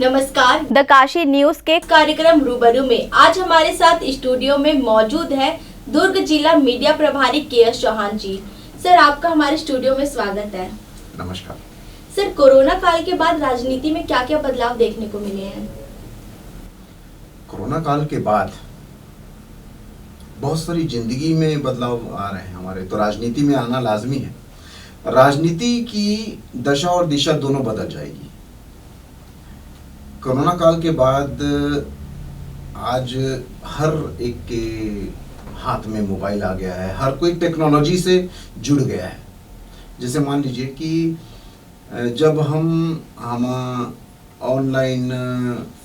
नमस्कार, the Kashi news के कार्यक्रम रूबरू में आज हमारे साथ स्टूडियो में मौजूद है दुर्ग जिला मीडिया प्रभारी के.एस. चौहान जी। सर, आपका हमारे स्टूडियो में स्वागत है। नमस्कार। सर, कोरोना काल के बाद राजनीति में क्या क्या बदलाव देखने को मिले हैं? कोरोना काल के बाद बहुत सारी जिंदगी में बदलाव आ रहे हैं हमारे, तो राजनीति में आना लाजमी है। राजनीति की दशा और दिशा दोनों बदल जाएगी। कोरोना काल के बाद आज हर एक के हाथ में मोबाइल आ गया है, हर कोई टेक्नोलॉजी से जुड़ गया है। जैसे मान लीजिए कि जब हम ऑनलाइन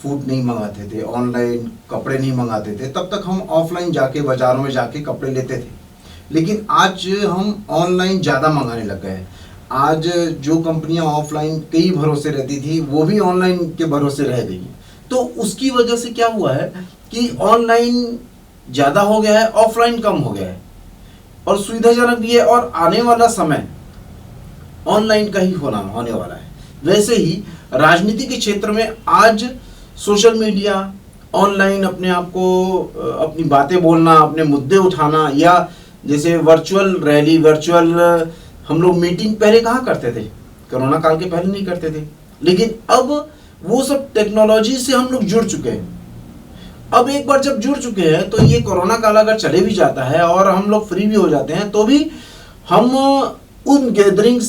फूड नहीं मंगाते थे, ऑनलाइन कपड़े नहीं मंगाते थे, तब तक हम ऑफलाइन जाके बाज़ारों में जाके कपड़े लेते थे। लेकिन आज हम ऑनलाइन ज़्यादा मंगाने लग गए हैं। आज जो कंपनियां ऑफलाइन कई भरोसे रहती थी वो भी ऑनलाइन के भरोसे रह गई। तो उसकी वजह से क्या हुआ है कि ऑनलाइन ज़्यादा हो गया है, ऑफलाइन कम हो गया है और सुविधाजनक भी है, और आने वाला समय ऑनलाइन का ही होने वाला है। वैसे ही राजनीति के क्षेत्र में आज सोशल मीडिया, ऑनलाइन अपने आप को, अपनी बातें बोलना, अपने मुद्दे उठाना, या जैसे वर्चुअल रैली, वर्चुअल हम लोग मीटिंग पहले कहाँ करते थे, कोरोना काल के पहले नहीं करते थे, लेकिन अब वो सब टेक्नोलॉजी से हम लोग जुड़ चुके हैं। अब एक बार जब जुड़ चुके हैं तो ये कोरोना काल अगर चले भी जाता है और हम लोग फ्री भी हो जाते हैं तो भी हम उन गैदरिंग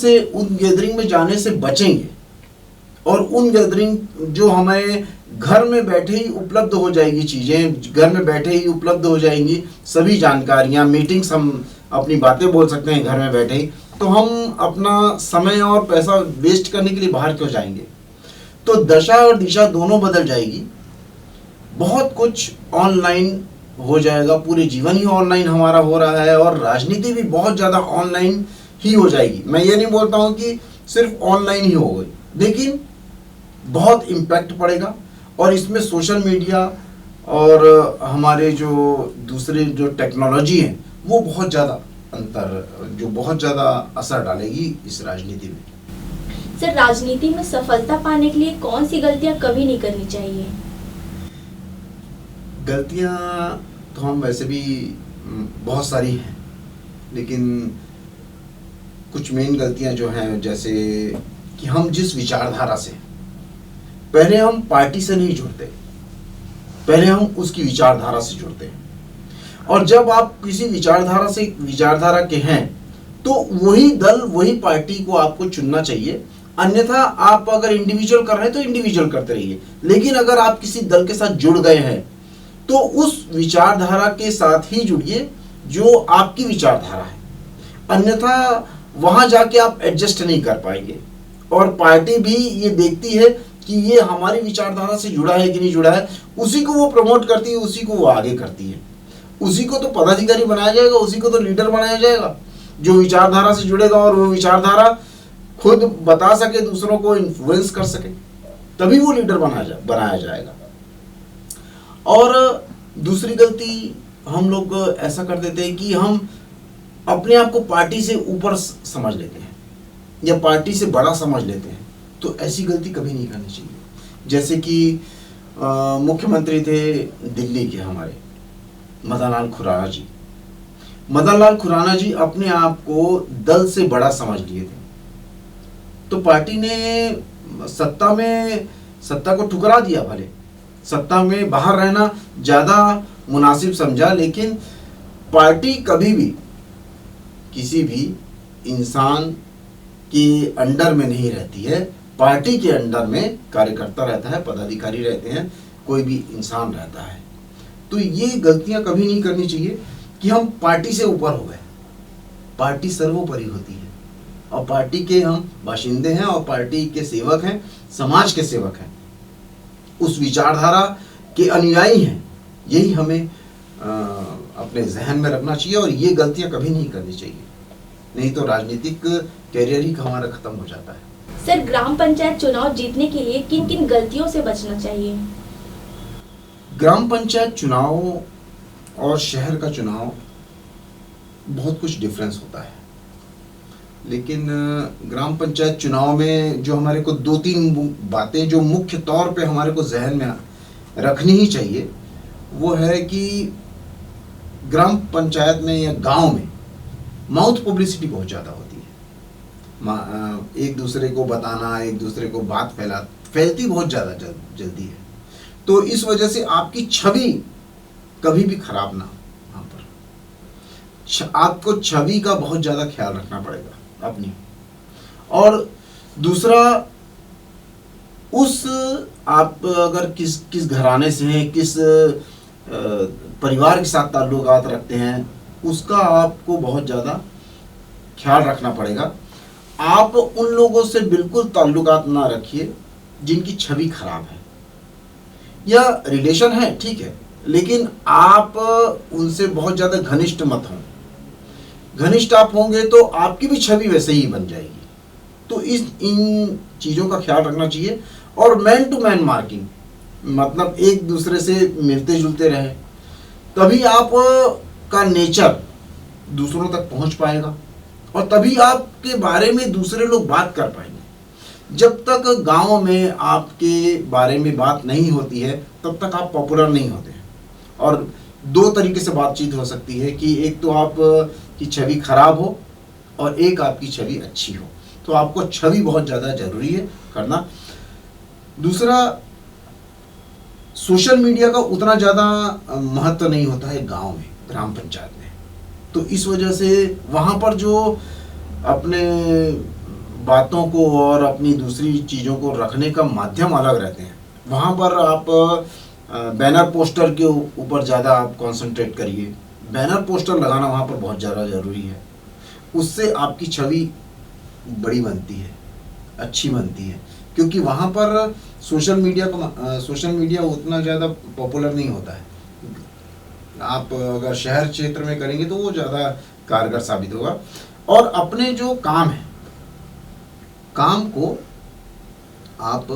में जाने से बचेंगे, और उन गैदरिंग जो हमें घर में बैठे ही उपलब्ध हो जाएगी, चीज़ें घर में बैठे ही उपलब्ध हो जाएंगी, सभी जानकारियाँ, मीटिंग्स, हम अपनी बातें बोल सकते हैं घर में बैठे ही। तो हम अपना समय और पैसा वेस्ट करने के लिए बाहर क्यों जाएंगे? तो दशा और दिशा दोनों बदल जाएगी। बहुत कुछ ऑनलाइन हो जाएगा, पूरे जीवन ही ऑनलाइन हमारा हो रहा है, और राजनीति भी बहुत ज़्यादा ऑनलाइन ही हो जाएगी। मैं ये नहीं बोलता हूँ कि सिर्फ ऑनलाइन ही हो गई, लेकिन बहुत इम्पैक्ट पड़ेगा, और इसमें सोशल मीडिया और हमारे जो दूसरे जो टेक्नोलॉजी हैं वो बहुत ज़्यादा बहुत ज़्यादा असर डालेगी इस राजनीति में। सर, राजनीति में सफलता पाने के लिए कौन सी गलतियां कभी नहीं करनी चाहिए? गलतियां तो हम वैसे भी बहुत सारी हैं, लेकिन कुछ मेन गलतियां जो हैं, जैसे कि हम जिस विचारधारा से, पहले हम पार्टी से नहीं जुड़ते, पहले हम उसकी विचारधारा से जुड़ते हैं। और जब आप किसी विचारधारा के हैं तो वही दल, वही पार्टी को आपको चुनना चाहिए। अन्यथा आप अगर इंडिविजुअल कर रहे हैं तो इंडिविजुअल करते रहिए, लेकिन अगर आप किसी दल के साथ जुड़ गए हैं तो उस विचारधारा के साथ ही जुड़िए जो आपकी विचारधारा है। अन्यथा वहां जाके आप एडजस्ट नहीं कर पाएंगे, और पार्टी भी ये देखती है कि ये हमारी विचारधारा से जुड़ा है कि नहीं जुड़ा है, उसी को वो प्रमोट करती है, उसी को वो आगे करती है, उसी को तो पदाधिकारी बनाया जाएगा, उसी को तो लीडर बनाया जाएगा जो विचारधारा से जुड़ेगा, और वो विचारधारा खुद बता सके, दूसरों को इन्फ्लुएंस कर सके, तभी वो लीडर बनाया जाएगा। और दूसरी गलती हम लोग ऐसा कर देते हैं कि हम अपने आप को पार्टी से ऊपर समझ लेते हैं या पार्टी से बड़ा समझ लेते हैं। तो ऐसी गलती कभी नहीं करनी चाहिए। जैसे कि मुख्यमंत्री थे दिल्ली के हमारे मदन लाल खुराना जी अपने आप को दल से बड़ा समझ लिए थे, तो पार्टी ने सत्ता को ठुकरा दिया। भले सत्ता में बाहर रहना ज़्यादा मुनासिब समझा, लेकिन पार्टी कभी भी किसी भी इंसान के अंडर में नहीं रहती है। पार्टी के अंडर में कार्यकर्ता रहता है, पदाधिकारी रहते हैं, कोई भी इंसान रहता है। तो ये गलतियां कभी नहीं करनी चाहिए कि हम पार्टी से ऊपर हो गए। पार्टी सर्वोपरि होती है, और पार्टी के हम बाशिंदे हैं, और पार्टी के सेवक हैं, समाज के सेवक हैं, उस विचारधारा के अनुयायी हैं। यही हमें अपने जहन में रखना चाहिए, और ये गलतियां कभी नहीं करनी चाहिए, नहीं तो राजनीतिक कैरियर ही हमारा खत्म हो जाता है। सर, ग्राम पंचायत चुनाव जीतने के लिए किन किन गलतियों से बचना चाहिए? ग्राम पंचायत चुनाव और शहर का चुनाव बहुत कुछ डिफरेंस होता है। लेकिन ग्राम पंचायत चुनाव में जो हमारे को 2-3 बातें जो मुख्य तौर पे हमारे को जहन में रखनी ही चाहिए, वो है कि ग्राम पंचायत में या गांव में माउथ पब्लिसिटी बहुत ज़्यादा होती है। एक दूसरे को बताना, एक दूसरे को बात फैलती बहुत ज़्यादा जल्दी है। तो इस वजह से आपकी छवि कभी भी खराब ना हो। वहाँ पर आपको छवि का बहुत ज़्यादा ख्याल रखना पड़ेगा अपनी। और दूसरा, उस आप अगर किस घराने से हैं, किस परिवार के साथ ताल्लुकात रखते हैं, उसका आपको बहुत ज़्यादा ख्याल रखना पड़ेगा। आप उन लोगों से बिल्कुल ताल्लुकात ना रखिए जिनकी छवि खराब है, या रिलेशन है ठीक है, लेकिन आप उनसे बहुत ज़्यादा घनिष्ठ मत हों। घनिष्ठ आप होंगे तो आपकी भी छवि वैसे ही बन जाएगी। तो इन चीज़ों का ख्याल रखना चाहिए। और मैन टू मैन मार्किंग, मतलब एक दूसरे से मिलते जुलते रहे, तभी आप का नेचर दूसरों तक पहुंच पाएगा और तभी आपके बारे में दूसरे लोग बात कर पाएंगे। जब तक गांव में आपके बारे में बात नहीं होती है तब तक आप पॉपुलर नहीं होते हैं। और 2 तरीके से बातचीत हो सकती है कि एक तो आप की छवि खराब हो और एक आपकी छवि अच्छी हो। तो आपको छवि बहुत ज़्यादा जरूरी है करना। दूसरा, सोशल मीडिया का उतना ज़्यादा महत्व नहीं होता है गांव में, ग्राम पंचायत में। तो इस वजह से वहाँ पर जो अपने बातों को और अपनी दूसरी चीज़ों को रखने का माध्यम अलग रहते हैं। वहाँ पर आप बैनर पोस्टर के ऊपर ज़्यादा आप कंसंट्रेट करिए। बैनर पोस्टर लगाना वहाँ पर बहुत ज़्यादा ज़रूरी है। उससे आपकी छवि बड़ी बनती है, अच्छी बनती है, क्योंकि वहाँ पर सोशल मीडिया उतना ज़्यादा पॉपुलर नहीं होता है। आप अगर शहर क्षेत्र में करेंगे तो वो ज़्यादा कारगर साबित होगा। और अपने जो काम है, काम को आप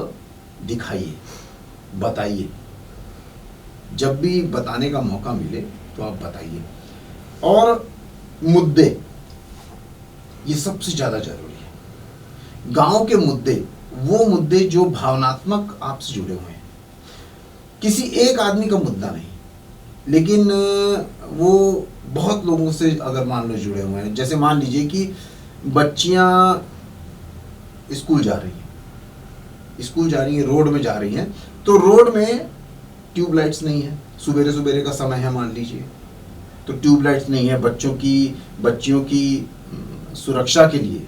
दिखाइए, बताइए। जब भी बताने का मौका मिले तो आप बताइए। और मुद्दे, ये सबसे ज़्यादा जरूरी है। गांव के मुद्दे, वो मुद्दे जो भावनात्मक आपसे जुड़े हुए हैं। किसी एक आदमी का मुद्दा नहीं, लेकिन वो बहुत लोगों से अगर मान लो जुड़े हुए हैं। जैसे मान लीजिए कि बच्चियां स्कूल जा रही हैं, रोड में जा रही हैं, तो रोड में ट्यूबलाइट्स नहीं है। सुबेरे सुबेरे का समय है मान लीजिए, तो ट्यूबलाइट्स नहीं है। बच्चियों की सुरक्षा के लिए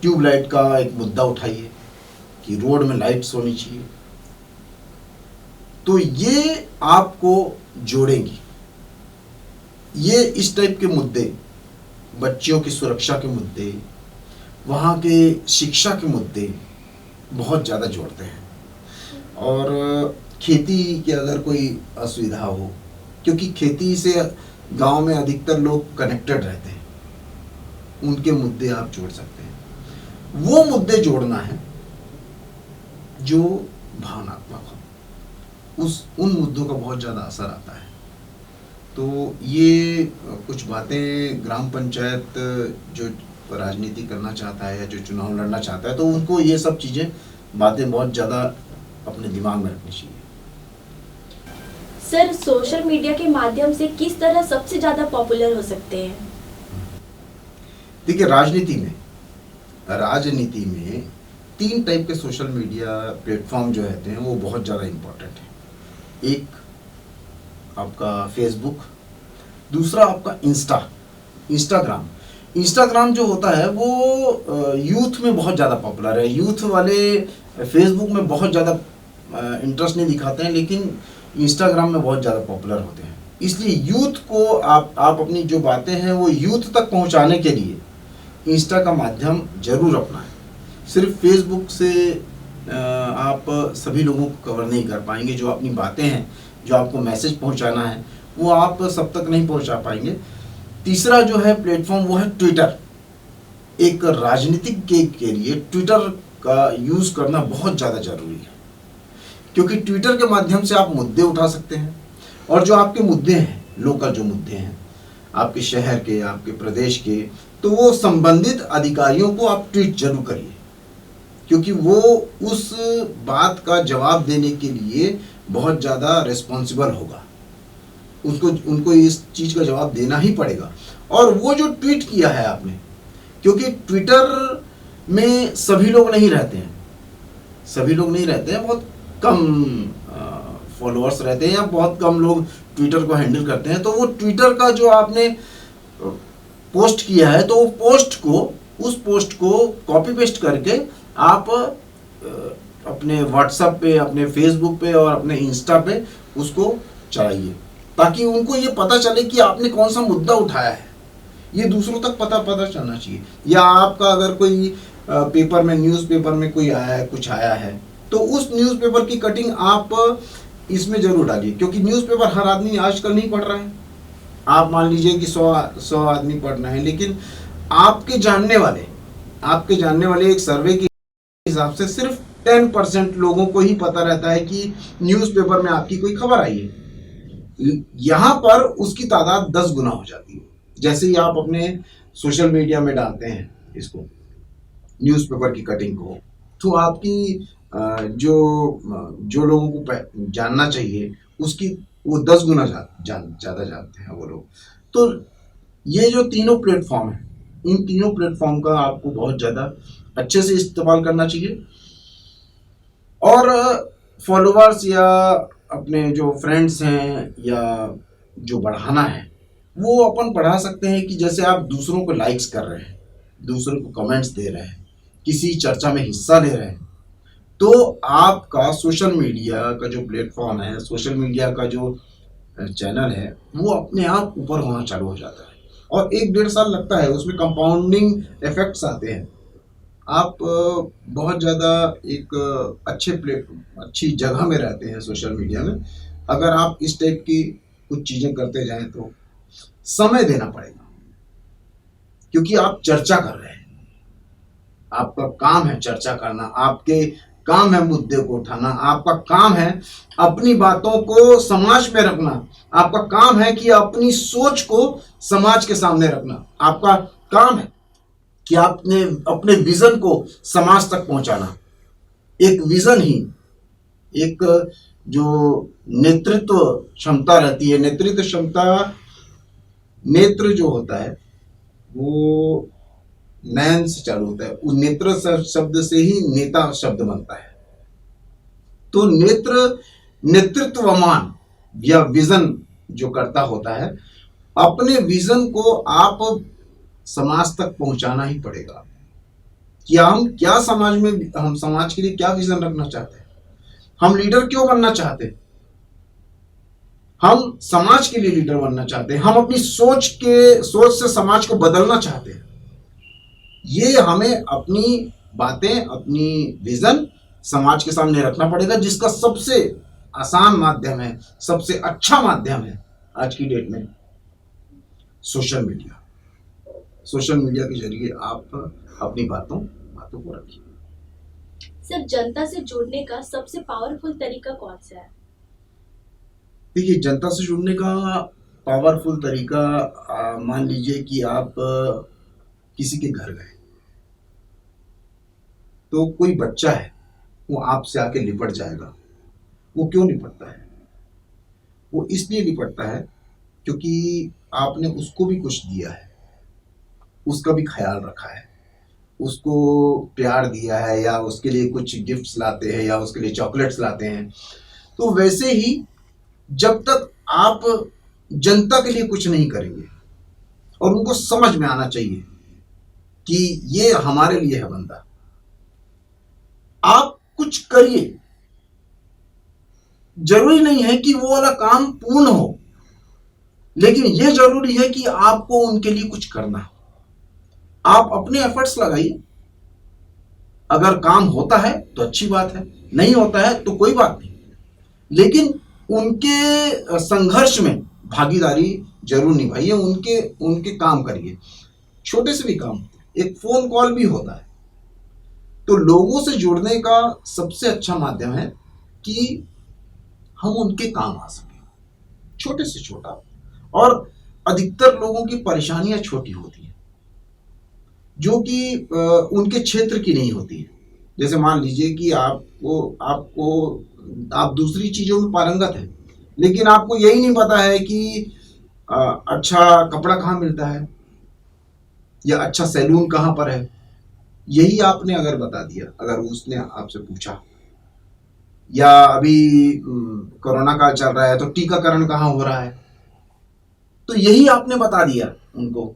ट्यूबलाइट का एक मुद्दा उठाइए कि रोड में लाइट्स होनी चाहिए। तो ये आपको जोड़ेंगी। ये इस टाइप के मुद्दे, बच्चियों की सुरक्षा के मुद्दे, वहाँ के शिक्षा के मुद्दे बहुत ज़्यादा जोड़ते हैं। और खेती की अगर कोई असुविधा हो, क्योंकि खेती से गांव में अधिकतर लोग कनेक्टेड रहते हैं, उनके मुद्दे आप जोड़ सकते हैं। वो मुद्दे जोड़ना है जो भावनात्मक हो, उन मुद्दों का बहुत ज़्यादा असर आता है। तो ये कुछ बातें ग्राम पंचायत जो राजनीति करना चाहता है या जो चुनाव लड़ना चाहता है, तो उनको ये सब बातें बहुत ज़्यादा अपने दिमाग में रखनी चाहिए। सर, सोशल मीडिया के माध्यम से किस तरह सबसे ज़्यादा पॉपुलर हो सकते हैं? देखिए, राजनीति में 3 टाइप के सोशल मीडिया प्लेटफॉर्म जो रहते हैं वो बहुत ज़्यादा इम्पोर्टेंट है। एक आपका फेसबुक, दूसरा आपका इंस्टाग्राम जो होता है वो यूथ में बहुत ज़्यादा पॉपुलर है। यूथ वाले फेसबुक में बहुत ज़्यादा इंटरेस्ट नहीं दिखाते हैं, लेकिन इंस्टाग्राम में बहुत ज़्यादा पॉपुलर होते हैं। इसलिए यूथ को आप अपनी जो बातें हैं वो यूथ तक पहुंचाने के लिए इंस्टा का माध्यम जरूर अपनाएं। सिर्फ फेसबुक से आप सभी लोगों को कवर नहीं कर पाएंगे। जो अपनी बातें हैं, जो आपको मैसेज पहुंचाना है, वो आप सब तक नहीं पहुंचा पाएंगे। तीसरा जो है प्लेटफॉर्म वो है ट्विटर। एक राजनीतिक के लिए ट्विटर का यूज़ करना बहुत ज़्यादा ज़रूरी है, क्योंकि ट्विटर के माध्यम से आप मुद्दे उठा सकते हैं। और जो आपके मुद्दे हैं, लोकल जो मुद्दे हैं, आपके शहर के, आपके प्रदेश के, तो वो संबंधित अधिकारियों को आप ट्वीट जरूर करिए, क्योंकि वो उस बात का जवाब देने के लिए बहुत ज़्यादा रिस्पॉन्सिबल होगा। उनको इस चीज़ का जवाब देना ही पड़ेगा। और वो जो ट्वीट किया है आपने, क्योंकि ट्विटर में सभी लोग नहीं रहते हैं, बहुत कम फॉलोअर्स रहते हैं या बहुत कम लोग ट्विटर को हैंडल करते हैं। तो वो ट्विटर का जो आपने पोस्ट किया है, तो उस पोस्ट को कॉपी पेस्ट करके आप अपने व्हाट्सएप पे, अपने फेसबुक पे और अपने इंस्टा पे उसको चढ़ाइए, ताकि उनको ये पता चले कि आपने कौन सा मुद्दा उठाया है। ये दूसरों तक पता चलना चाहिए। या आपका अगर कोई पेपर में, न्यूज़पेपर में कोई आया है, कुछ आया है, तो उस न्यूज़पेपर की कटिंग आप इसमें जरूर डालिए, क्योंकि न्यूज़पेपर हर आदमी आजकल नहीं पढ़ रहा है। आप मान लीजिए कि 100 आदमी पढ़ रहे हैं, लेकिन आपके जानने वाले एक सर्वे के हिसाब से सिर्फ 10% लोगों को ही पता रहता है कि न्यूज़पेपर में आपकी कोई खबर आई है। यहां पर उसकी तादाद 10 गुना हो जाती है। जैसे ही आप अपने सोशल मीडिया में डालते हैं इसको, न्यूज़पेपर की कटिंग को, तो आपकी जो लोगों को जानना चाहिए उसकी वो 10 गुना ज़्यादा जानते हैं वो लोग। तो ये जो तीनों प्लेटफॉर्म हैं, इन तीनों प्लेटफॉर्म का आपको बहुत ज़्यादा अच्छे से इस्तेमाल करना चाहिए। और फॉलोअर्स या अपने जो फ्रेंड्स हैं या जो बढ़ाना है, वो अपन बढ़ा सकते हैं कि जैसे आप दूसरों को लाइक्स कर रहे हैं, दूसरों को कमेंट्स दे रहे हैं, किसी चर्चा में हिस्सा ले रहे हैं, तो आपका सोशल मीडिया का जो प्लेटफॉर्म है, सोशल मीडिया का जो चैनल है, वो अपने आप ऊपर होना चालू हो जाता है। और 1-1.5 साल लगता है, उसमें कंपाउंडिंग इफेक्ट्स आते हैं। आप बहुत ज़्यादा एक अच्छी जगह में रहते हैं सोशल मीडिया में। अगर आप इस टाइप की कुछ चीज़ें करते जाएं तो समय देना पड़ेगा, क्योंकि आप चर्चा कर रहे हैं, आपका काम है चर्चा करना, आपके काम है मुद्दे को उठाना, आपका काम है अपनी बातों को समाज में रखना, आपका काम है कि अपनी सोच को समाज के सामने रखना, आपका काम है कि आपने अपने विजन को समाज तक पहुंचाना। एक विजन ही, एक जो नेतृत्व क्षमता रहती है, नेतृत्व क्षमता, नेत्र जो होता है वो नयन से चालू होता है, उस नेत्र शब्द से ही नेता शब्द बनता है। तो नेतृत्वमान या विजन जो करता होता है, अपने विजन को आप समाज तक पहुंचाना ही पड़ेगा कि हम समाज के लिए क्या विजन रखना चाहते हैं, हम लीडर क्यों बनना चाहते हैं, हम समाज के लिए लीडर बनना चाहते हैं, हम अपनी सोच से समाज को बदलना चाहते हैं। ये हमें अपनी बातें, अपनी विजन समाज के सामने रखना पड़ेगा, जिसका सबसे आसान माध्यम है, सबसे अच्छा माध्यम है आज की डेट में सोशल मीडिया। सोशल मीडिया के जरिए आप अपनी बातों को रखिए। सर, जनता से जुड़ने का सबसे पावरफुल तरीका कौन सा है? देखिए, जनता से जुड़ने का पावरफुल तरीका, मान लीजिए कि आप किसी के घर गए, तो कोई बच्चा है, वो आपसे आके लिपट जाएगा। वो क्यों लिपटता है? वो इसलिए लिपटता है क्योंकि आपने उसको भी कुछ दिया है, उसका भी ख्याल रखा है, उसको प्यार दिया है, या उसके लिए कुछ गिफ्ट्स लाते हैं, या उसके लिए चॉकलेट्स लाते हैं। तो वैसे ही जब तक आप जनता के लिए कुछ नहीं करेंगे, और उनको समझ में आना चाहिए कि ये हमारे लिए है बंदा, आप कुछ करिए। जरूरी नहीं है कि वो वाला काम पूर्ण हो, लेकिन यह जरूरी है कि आपको उनके लिए कुछ करना है। आप अपने एफर्ट्स लगाइए। अगर काम होता है तो अच्छी बात है, नहीं होता है तो कोई बात नहीं, लेकिन उनके संघर्ष में भागीदारी जरूर निभाइए, उनके काम करिए। छोटे से भी काम, एक फोन कॉल भी होता है। तो लोगों से जुड़ने का सबसे अच्छा माध्यम है कि हम उनके काम आ सकें, छोटे से छोटा। और अधिकतर लोगों की परेशानियां छोटी होती हैं, जो कि उनके क्षेत्र की नहीं होती है। जैसे मान लीजिए कि आप दूसरी चीजों में पारंगत है, लेकिन आपको यही नहीं पता है कि अच्छा कपड़ा कहाँ मिलता है या अच्छा सैलून कहाँ पर है। यही आपने अगर बता दिया, अगर उसने आपसे पूछा, या अभी कोरोना काल चल रहा है तो टीकाकरण कहाँ हो रहा है, तो यही आपने बता दिया उनको,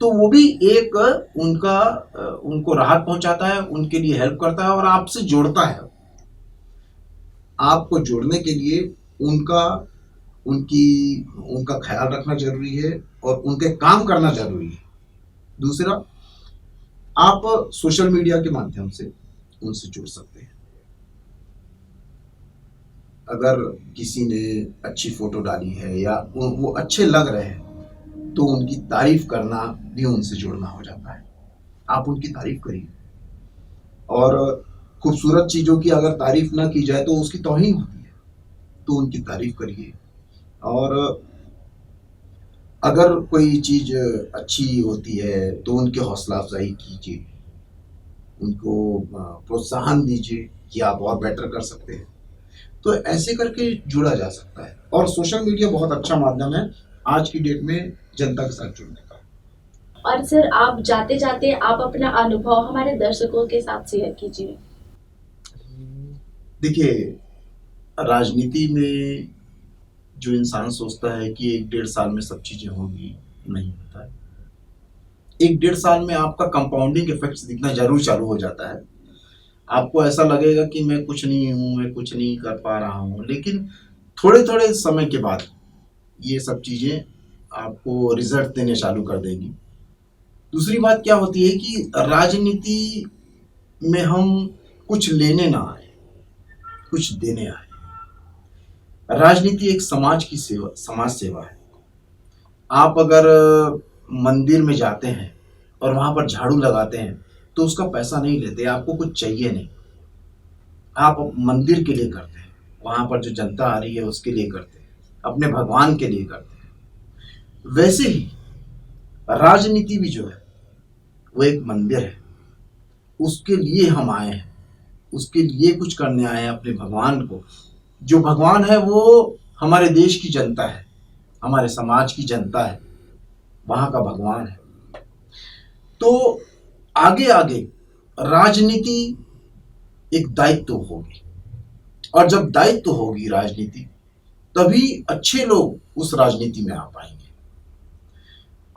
तो वो भी एक उनको राहत पहुंचाता है, उनके लिए हेल्प करता है और आपसे जोड़ता है। आपको जोड़ने के लिए उनका ख्याल रखना जरूरी है और उनके काम करना जरूरी है। दूसरा, आप सोशल मीडिया के माध्यम से उनसे जुड़ सकते हैं। अगर किसी ने अच्छी फोटो डाली है या वो अच्छे लग रहे हैं, तो उनकी तारीफ करना भी उनसे जुड़ना हो जाता है। आप उनकी तारीफ करिए, और खूबसूरत चीजों की अगर तारीफ ना की जाए तो उसकी तौहीन होती है, तो उनकी तारीफ करिए। और अगर कोई चीज अच्छी होती है तो उनकी हौसला अफजाई कीजिए, उनको प्रोत्साहन दीजिए कि आप और बेटर कर सकते हैं। तो ऐसे करके जुड़ा जा सकता है, और सोशल मीडिया बहुत अच्छा माध्यम है आज की डेट में जनता के साथ जुड़ने का। और सर, आप जाते जाते आप अपना अनुभव हमारे दर्शकों के साथ शेयर कीजिए। देखिए, राजनीति में जो इंसान सोचता है कि 1-1.5 साल में सब चीजें होंगी, नहीं होता है। 1-1.5 साल में आपका कंपाउंडिंग इफेक्ट्स दिखना जरूर चालू हो जाता है। आपको ऐसा लगेगा कि मैं कुछ नहीं हूँ, मैं कुछ नहीं कर पा रहा हूँ, लेकिन थोड़े थोड़े समय के बाद ये सब चीजें आपको रिजल्ट देने चालू कर देगी। दूसरी बात क्या होती है कि राजनीति में हम कुछ लेने ना आए, कुछ देने आए। राजनीति एक समाज सेवा है। आप अगर मंदिर में जाते हैं और वहां पर झाड़ू लगाते हैं तो उसका पैसा नहीं लेते, आपको कुछ चाहिए नहीं, आप मंदिर के लिए करते हैं, वहां पर जो जनता आ रही है उसके लिए करते हैं, अपने भगवान के लिए करते हैं। वैसे ही राजनीति भी जो है वो एक मंदिर है, उसके लिए हम आए हैं, उसके लिए कुछ करने आए हैं अपने भगवान को। जो भगवान है वो हमारे देश की जनता है, हमारे समाज की जनता है, वहां का भगवान है। तो आगे आगे राजनीति एक दायित्व होगी, और जब दायित्व होगी राजनीति, तभी अच्छे लोग उस राजनीति में आ पाएंगे।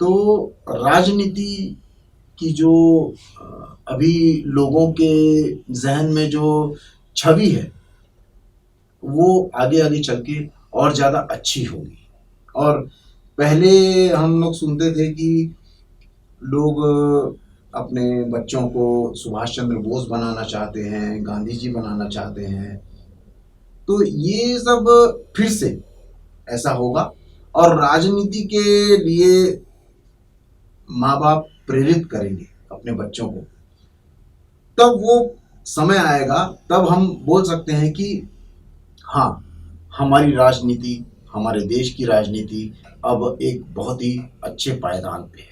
तो राजनीति की जो अभी लोगों के जहन में जो छवि है, वो आगे आगे चल के और ज्यादा अच्छी होगी। और पहले हम लोग सुनते थे कि लोग अपने बच्चों को सुभाष चंद्र बोस बनाना चाहते हैं, गांधी जी बनाना चाहते हैं, तो ये सब फिर से ऐसा होगा। और राजनीति के लिए माँ बाप प्रेरित करेंगे अपने बच्चों को, तब वो समय आएगा, तब हम बोल सकते हैं कि हाँ, हमारी राजनीति, हमारे देश की राजनीति अब एक बहुत ही अच्छे पायदान पे है।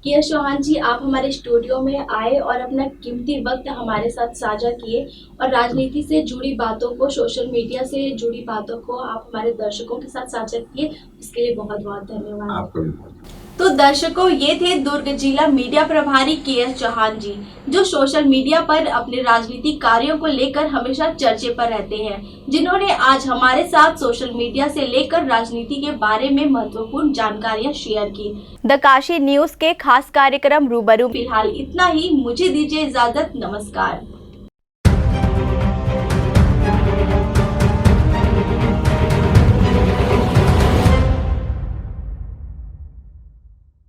यश चौहान जी, आप हमारे स्टूडियो में आए और अपना कीमती वक्त हमारे साथ साझा किए, और राजनीति से जुड़ी बातों को, सोशल मीडिया से जुड़ी बातों को आप हमारे दर्शकों के साथ साझा किए, इसके लिए बहुत बहुत धन्यवाद। आपका भी बहुत। तो दर्शकों, ये थे दुर्ग जिला मीडिया प्रभारी के.एस. चौहान जी, जो सोशल मीडिया पर अपने राजनीतिक कार्यों को लेकर हमेशा चर्चे पर रहते हैं, जिन्होंने आज हमारे साथ सोशल मीडिया से लेकर राजनीति के बारे में महत्वपूर्ण जानकारियां शेयर की। द काशी न्यूज के खास कार्यक्रम रूबरू फिलहाल इतना ही। मुझे दीजिए इजाजत। नमस्कार।